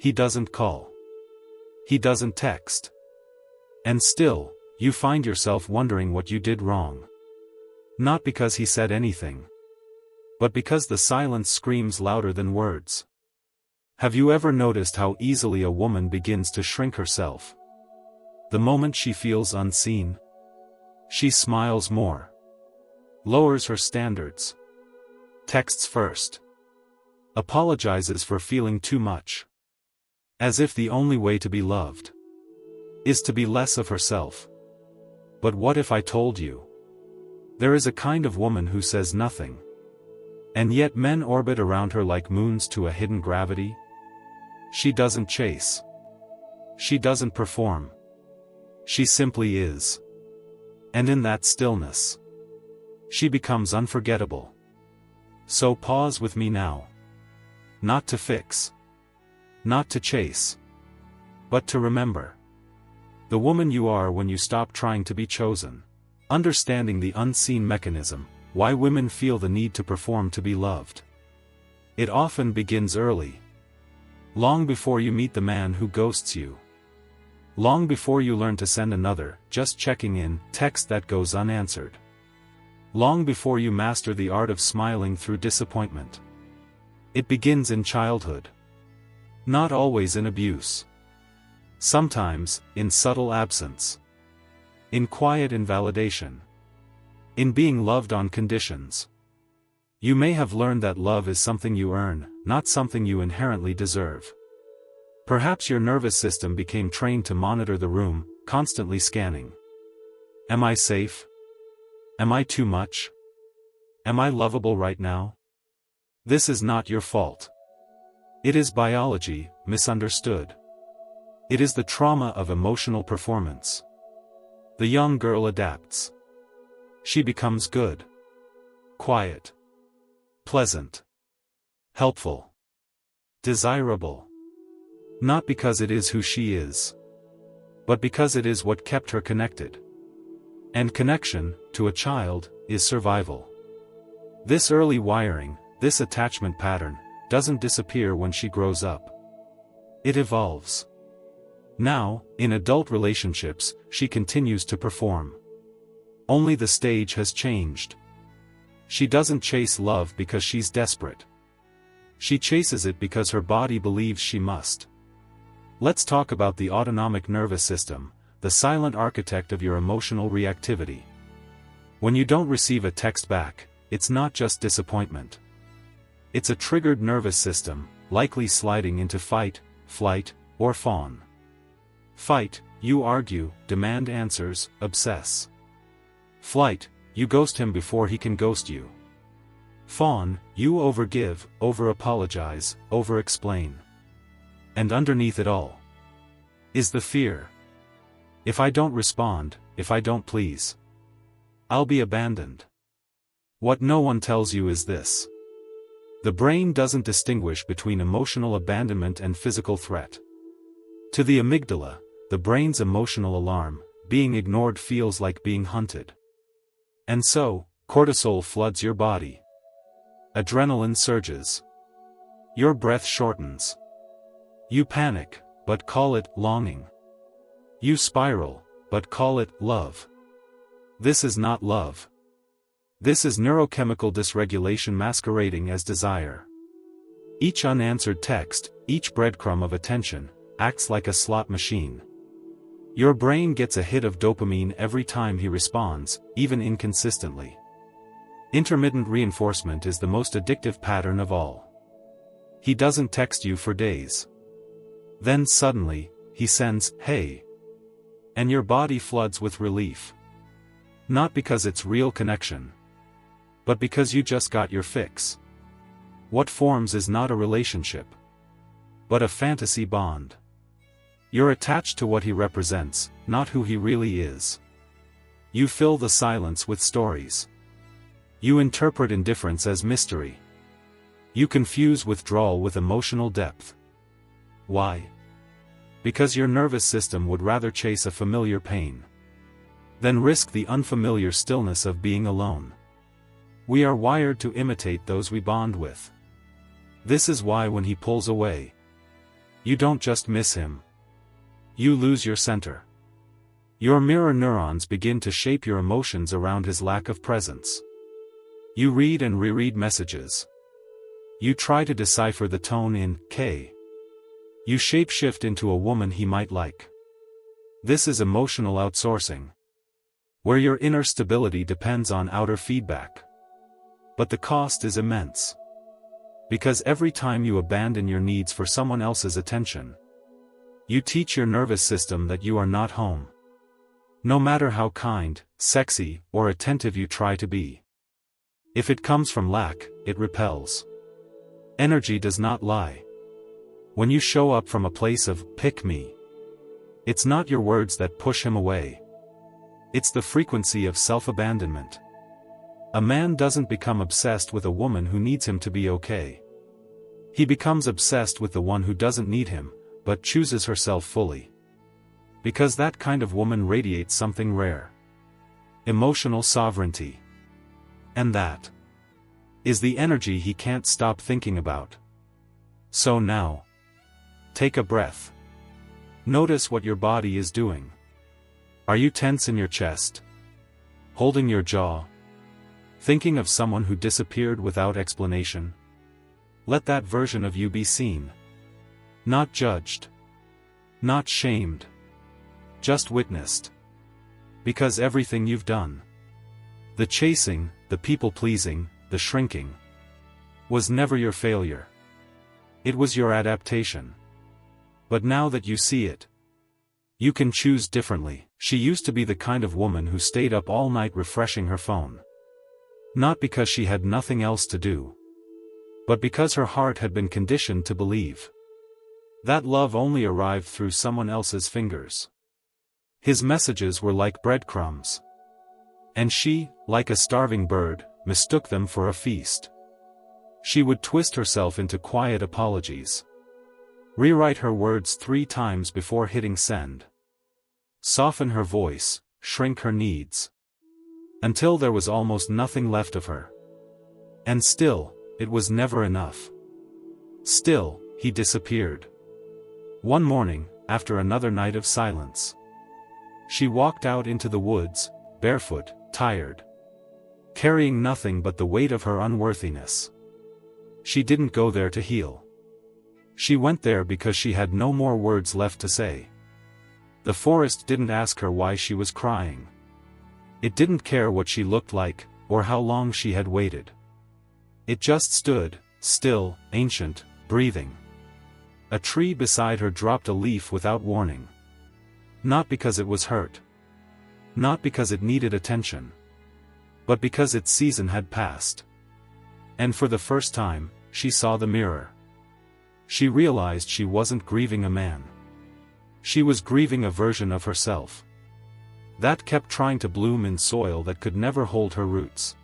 He doesn't call. He doesn't text. And still, you find yourself wondering what you did wrong. Not because he said anything, but because the silence screams louder than words. Have you ever noticed how easily a woman begins to shrink herself? The moment she feels unseen, she smiles more, lowers her standards, texts first, apologizes for feeling too much, as if the only way to be loved is to be less of herself. But what if I told you? There is a kind of woman who says nothing, and yet men orbit around her like moons to a hidden gravity. She doesn't chase. She doesn't perform. She simply is. And in that stillness, she becomes unforgettable. So pause with me now. Not to fix. Not to chase. But to remember. The woman you are when you stop trying to be chosen. Understanding the unseen mechanism, why women feel the need to perform to be loved. It often begins early. Long before you meet the man who ghosts you. Long before you learn to send another, just checking in, text that goes unanswered. Long before you master the art of smiling through disappointment. It begins in childhood. Not always in abuse. Sometimes, in subtle absence. In quiet invalidation. In being loved on conditions. You may have learned that love is something you earn, not something you inherently deserve. Perhaps your nervous system became trained to monitor the room, constantly scanning. Am I safe? Am I too much? Am I lovable right now? This is not your fault. It is biology, misunderstood. It is the trauma of emotional performance. The young girl adapts. She becomes good. Quiet. Pleasant. Helpful. Desirable. Not because it is who she is, but because it is what kept her connected. And connection, to a child, is survival. This early wiring, this attachment pattern, doesn't disappear when she grows up. It evolves. Now, in adult relationships, she continues to perform. Only the stage has changed. She doesn't chase love because she's desperate. She chases it because her body believes she must. Let's talk about the autonomic nervous system, the silent architect of your emotional reactivity. When you don't receive a text back, it's not just disappointment. It's a triggered nervous system, likely sliding into fight, flight, or fawn. Fight, you argue, demand answers, obsess. Flight, you ghost him before he can ghost you. Fawn, you overgive, over-apologize, over-explain. And underneath it all is the fear. If I don't respond, if I don't please, I'll be abandoned. What no one tells you is this. The brain doesn't distinguish between emotional abandonment and physical threat. To the amygdala, the brain's emotional alarm, being ignored feels like being hunted. And so, cortisol floods your body. Adrenaline surges. Your breath shortens. You panic, but call it longing. You spiral, but call it love. This is not love. This is neurochemical dysregulation masquerading as desire. Each unanswered text, each breadcrumb of attention, acts like a slot machine. Your brain gets a hit of dopamine every time he responds, even inconsistently. Intermittent reinforcement is the most addictive pattern of all. He doesn't text you for days. Then suddenly, he sends, "Hey." And your body floods with relief. Not because it's real connection, but because you just got your fix. What forms is not a relationship, but a fantasy bond. You're attached to what he represents, not who he really is. You fill the silence with stories. You interpret indifference as mystery. You confuse withdrawal with emotional depth. Why? Because your nervous system would rather chase a familiar pain than risk the unfamiliar stillness of being alone. We are wired to imitate those we bond with. This is why when he pulls away, You don't just miss him. You lose your center. Your mirror neurons begin to shape your emotions around his lack of presence. You read and reread messages. You try to decipher the tone in K. You shape-shift into a woman he might like. This is emotional outsourcing, where your inner stability depends on outer feedback. But the cost is immense. Because every time you abandon your needs for someone else's attention, you teach your nervous system that you are not home. No matter how kind, sexy, or attentive you try to be. If it comes from lack, it repels. Energy does not lie. When you show up from a place of pick me, it's not your words that push him away. It's the frequency of self-abandonment. A man doesn't become obsessed with a woman who needs him to be okay. He becomes obsessed with the one who doesn't need him, but chooses herself fully. Because that kind of woman radiates something rare. Emotional sovereignty. And that is the energy he can't stop thinking about. So now, take a breath. Notice what your body is doing. Are you tense in your chest? Holding your jaw? Thinking of someone who disappeared without explanation? Let that version of you be seen. Not judged. Not shamed. Just witnessed. Because everything you've done, the chasing, the people-pleasing, the shrinking, was never your failure. It was your adaptation. But now that you see it, you can choose differently. She used to be the kind of woman who stayed up all night refreshing her phone. Not because she had nothing else to do, but because her heart had been conditioned to believe that love only arrived through someone else's fingers. His messages were like breadcrumbs. And she, like a starving bird, mistook them for a feast. She would twist herself into quiet apologies. Rewrite her words 3 times before hitting send. Soften her voice, shrink her needs. Until there was almost nothing left of her. And still, it was never enough. Still, he disappeared. One morning, after another night of silence, she walked out into the woods, barefoot, tired. Carrying nothing but the weight of her unworthiness. She didn't go there to heal. She went there because she had no more words left to say. The forest didn't ask her why she was crying. It didn't care what she looked like, or how long she had waited. It just stood, still, ancient, breathing. A tree beside her dropped a leaf without warning. Not because it was hurt. Not because it needed attention. But because its season had passed. And for the first time, she saw the mirror. She realized she wasn't grieving a man. She was grieving a version of herself. That kept trying to bloom in soil that could never hold her roots.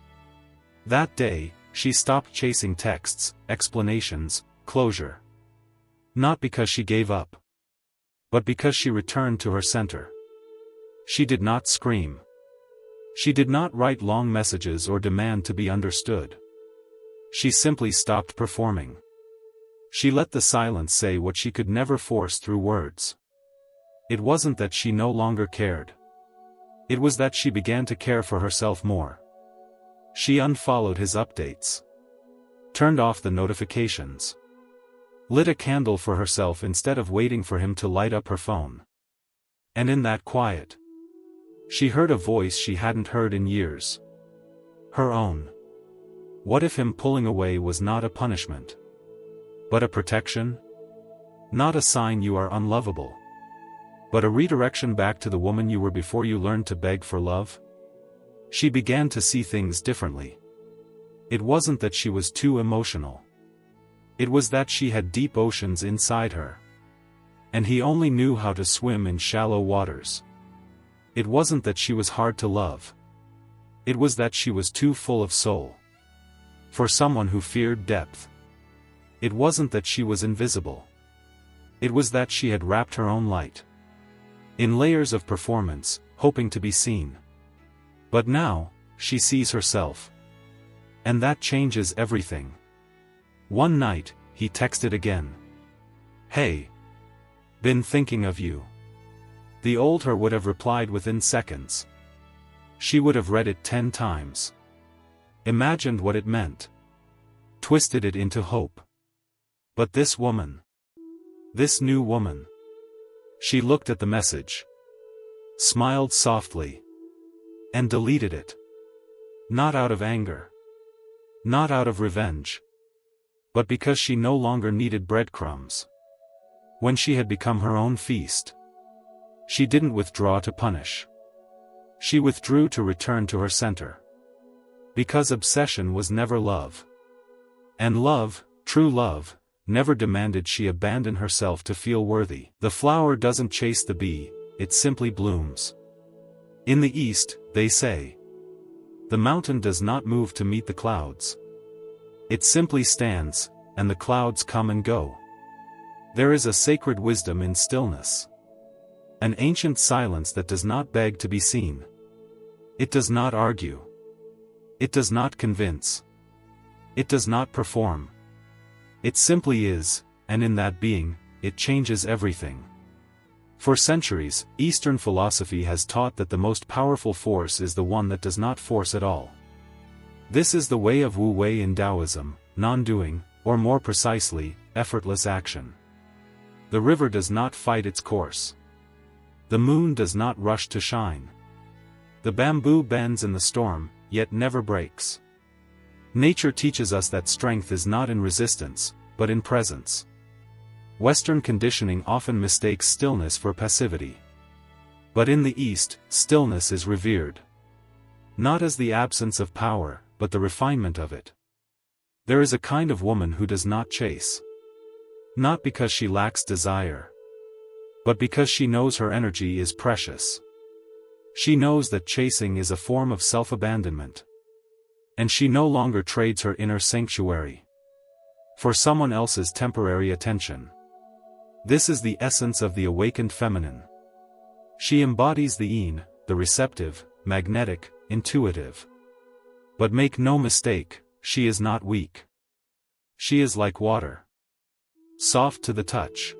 That day, she stopped chasing texts, explanations, closure. Not because she gave up. But because she returned to her center. She did not scream. She did not write long messages or demand to be understood. She simply stopped performing. She let the silence say what she could never force through words. It wasn't that she no longer cared. It was that she began to care for herself more. She unfollowed his updates. Turned off the notifications. Lit a candle for herself instead of waiting for him to light up her phone. And in that quiet, she heard a voice she hadn't heard in years. Her own. What if him pulling away was not a punishment, but a protection? Not a sign you are unlovable, but a redirection back to the woman you were before you learned to beg for love? She began to see things differently. It wasn't that she was too emotional. It was that she had deep oceans inside her. And he only knew how to swim in shallow waters. It wasn't that she was hard to love. It was that she was too full of soul. For someone who feared depth. It wasn't that she was invisible. It was that she had wrapped her own light in layers of performance, hoping to be seen. But now, she sees herself. And that changes everything. One night, he texted again. "Hey, Been thinking of you. The old her would have replied within seconds. She would have read it 10 times. Imagined what it meant. Twisted it into hope. But this woman. This new woman. She looked at the message. Smiled softly. And deleted it. Not out of anger. Not out of revenge. But because she no longer needed breadcrumbs. When she had become her own feast. She didn't withdraw to punish. She withdrew to return to her center. Because obsession was never love. And love, true love, never demanded she abandon herself to feel worthy. The flower doesn't chase the bee, it simply blooms. In the East, they say. The mountain does not move to meet the clouds. It simply stands, and the clouds come and go. There is a sacred wisdom in stillness. An ancient silence that does not beg to be seen. It does not argue. It does not convince. It does not perform. It simply is, and in that being, it changes everything. For centuries, Eastern philosophy has taught that the most powerful force is the one that does not force at all. This is the way of Wu Wei in Taoism, non-doing, or more precisely, effortless action. The river does not fight its course. The moon does not rush to shine. The bamboo bends in the storm, yet never breaks. Nature teaches us that strength is not in resistance, but in presence. Western conditioning often mistakes stillness for passivity. But in the East, stillness is revered. Not as the absence of power, but the refinement of it. There is a kind of woman who does not chase. Not because she lacks desire. But because she knows her energy is precious. She knows that chasing is a form of self-abandonment. And she no longer trades her inner sanctuary for someone else's temporary attention. This is the essence of the awakened feminine. She embodies the yin, the receptive, magnetic, intuitive. But make no mistake, she is not weak. She is like water. Soft to the touch.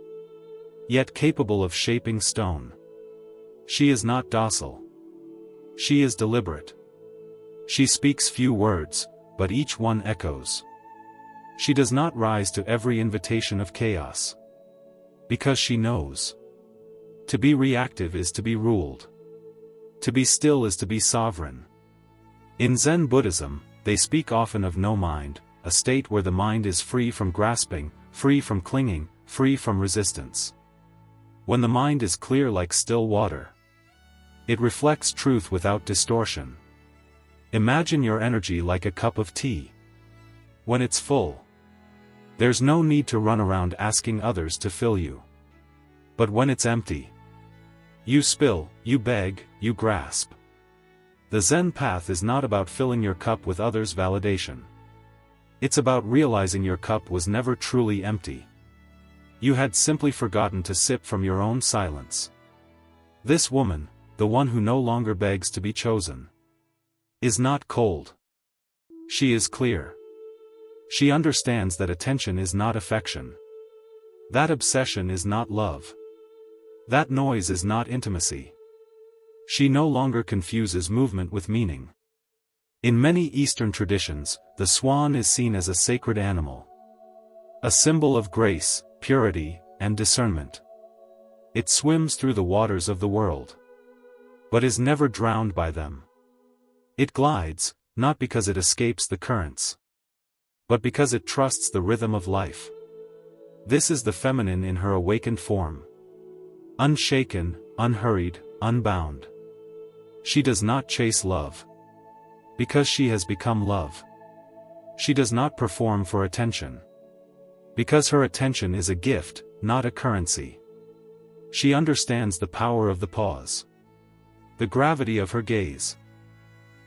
Yet capable of shaping stone. She is not docile. She is deliberate. She speaks few words, but each one echoes. She does not rise to every invitation of chaos. Because she knows. To be reactive is to be ruled. To be still is to be sovereign. In Zen Buddhism, they speak often of no mind, a state where the mind is free from grasping, free from clinging, free from resistance. When the mind is clear like still water. It reflects truth without distortion. Imagine your energy like a cup of tea. When it's full, there's no need to run around asking others to fill you. But when it's empty, you spill, you beg, you grasp. The Zen path is not about filling your cup with others' validation. It's about realizing your cup was never truly empty. You had simply forgotten to sip from your own silence. This woman, the one who no longer begs to be chosen, is not cold. She is clear. She understands that attention is not affection. That obsession is not love. That noise is not intimacy. She no longer confuses movement with meaning. In many Eastern traditions, the swan is seen as a sacred animal. A symbol of grace, purity, and discernment. It swims through the waters of the world. But is never drowned by them. It glides, not because it escapes the currents. But because it trusts the rhythm of life. This is the feminine in her awakened form. Unshaken, unhurried, unbound. She does not chase love. Because she has become love. She does not perform for attention. Because her attention is a gift, not a currency. She understands the power of the pause. The gravity of her gaze.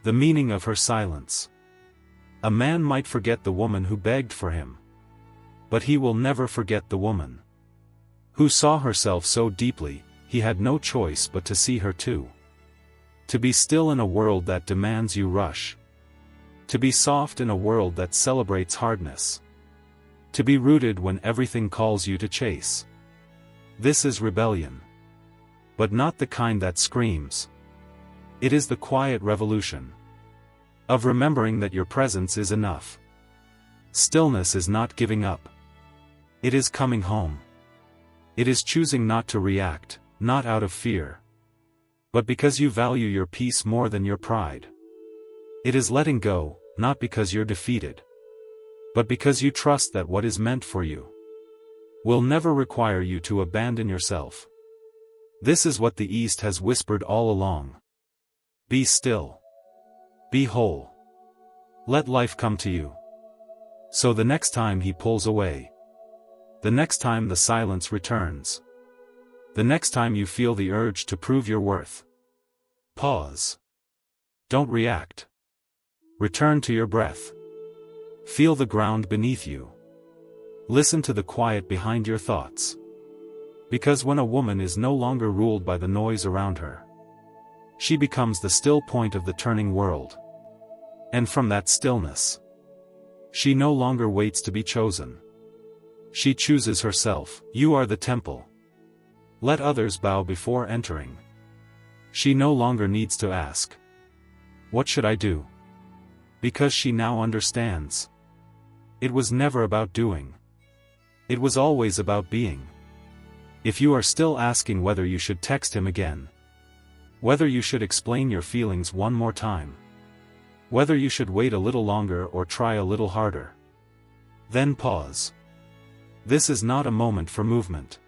The meaning of her silence. A man might forget the woman who begged for him. But he will never forget the woman who saw herself so deeply, he had no choice but to see her too. To be still in a world that demands you rush. To be soft in a world that celebrates hardness. To be rooted when everything calls you to chase. This is rebellion. But not the kind that screams. It is the quiet revolution of remembering that your presence is enough. Stillness is not giving up. It is coming home. It is choosing not to react, not out of fear, but because you value your peace more than your pride. It is letting go, not because you're defeated, but because you trust that what is meant for you will never require you to abandon yourself. This is what the East has whispered all along. Be still. Be whole. Let life come to you. So the next time he pulls away, the next time the silence returns, the next time you feel the urge to prove your worth, pause. Don't react. Return to your breath. Feel the ground beneath you. Listen to the quiet behind your thoughts. Because when a woman is no longer ruled by the noise around her, she becomes the still point of the turning world. And from that stillness, she no longer waits to be chosen. She chooses herself. You are the temple. Let others bow before entering. She no longer needs to ask, "What should I do?" Because she now understands. It was never about doing. It was always about being. If you are still asking whether you should text him again, whether you should explain your feelings one more time, whether you should wait a little longer or try a little harder, then pause. This is not a moment for movement.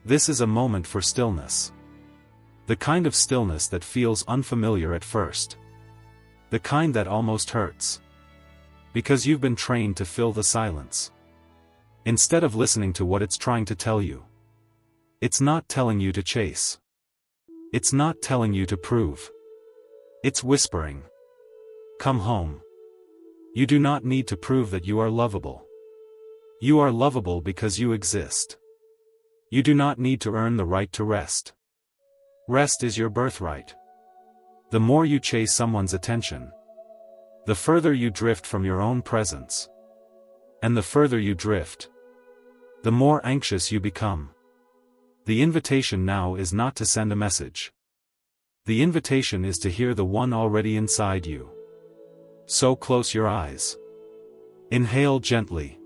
This is a moment for stillness. The kind of stillness that feels unfamiliar at first. The kind that almost hurts. Because you've been trained to fill the silence. Instead of listening to what it's trying to tell you. It's not telling you to chase. It's not telling you to prove. It's whispering. Come home. You do not need to prove that you are lovable. You are lovable because you exist. You do not need to earn the right to rest. Rest is your birthright. The more you chase someone's attention, the further you drift from your own presence. And the further you drift, the more anxious you become. The invitation now is not to send a message. The invitation is to hear the one already inside you. So close your eyes. Inhale gently.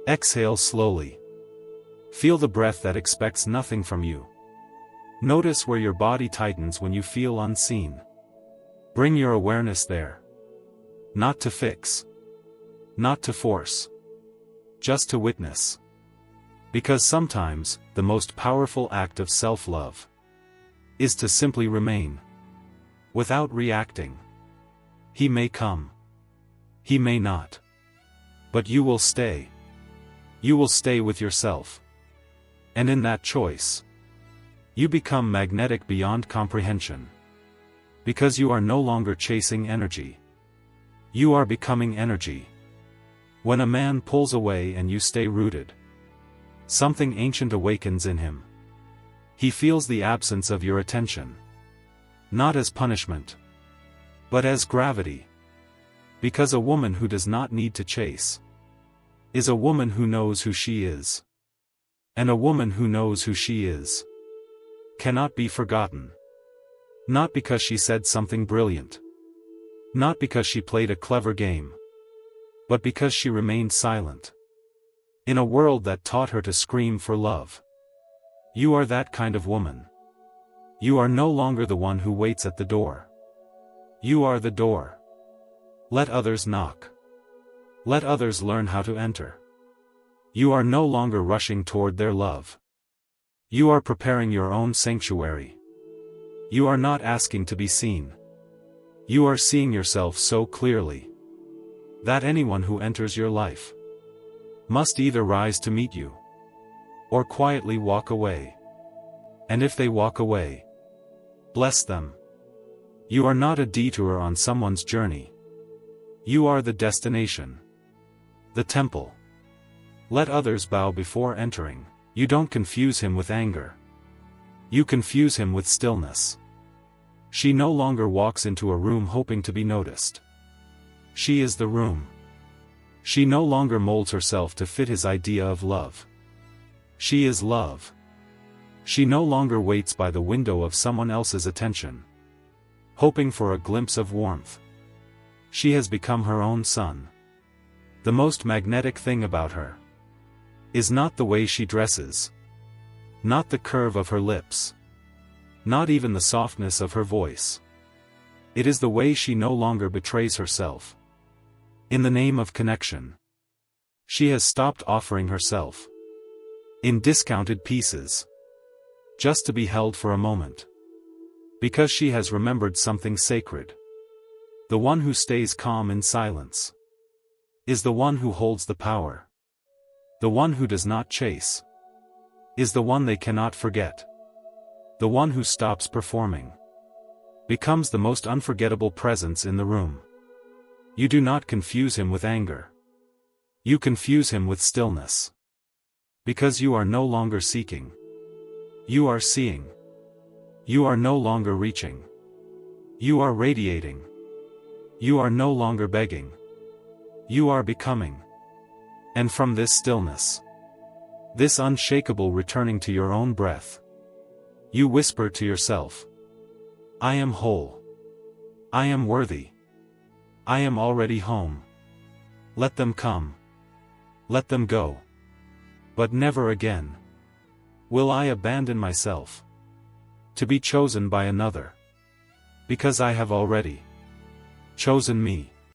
Exhale slowly. Feel the breath that expects nothing from you. Notice where your body tightens when you feel unseen. Bring your awareness there. Not to fix. Not to force. Just to witness. Because sometimes, the most powerful act of self-love is to simply remain. Without reacting. He may come. He may not. But you will stay. You will stay with yourself. And in that choice, you become magnetic beyond comprehension. Because you are no longer chasing energy. You are becoming energy. When a man pulls away and you stay rooted, something ancient awakens in him. He feels the absence of your attention. Not as punishment, but as gravity. Because a woman who does not need to chase is a woman who knows who she is. And a woman who knows who she is cannot be forgotten. Not because she said something brilliant. Not because she played a clever game. But because she remained silent. In a world that taught her to scream for love. You are that kind of woman. You are no longer the one who waits at the door. You are the door. Let others knock. Let others learn how to enter. You are no longer rushing toward their love. You are preparing your own sanctuary. You are not asking to be seen. You are seeing yourself so clearly that anyone who enters your life must either rise to meet you or quietly walk away. And if they walk away, bless them. You are not a detour on someone's journey. You are the destination. The temple. Let others bow before entering. You don't confuse him with anger. You confuse him with stillness. She no longer walks into a room hoping to be noticed. She is the room. She no longer molds herself to fit his idea of love. She is love. She no longer waits by the window of someone else's attention, hoping for a glimpse of warmth. She has become her own sun. The most magnetic thing about her is not the way she dresses, not the curve of her lips, not even the softness of her voice. It is the way she no longer betrays herself. In the name of connection, she has stopped offering herself in discounted pieces, just to be held for a moment. Because she has remembered something sacred. The one who stays calm in silence is the one who holds the power. The one who does not chase is the one they cannot forget. The one who stops performing becomes the most unforgettable presence in the room. You do not confuse him with anger. You confuse him with stillness. Because you are no longer seeking. You are seeing. You are no longer reaching. You are radiating. You are no longer begging. You are becoming. And from this stillness, this unshakable returning to your own breath, you whisper to yourself, I am whole. I am worthy. I am already home. Let them come. Let them go. But never again will I abandon myself to be chosen by another. Because I have already chosen me.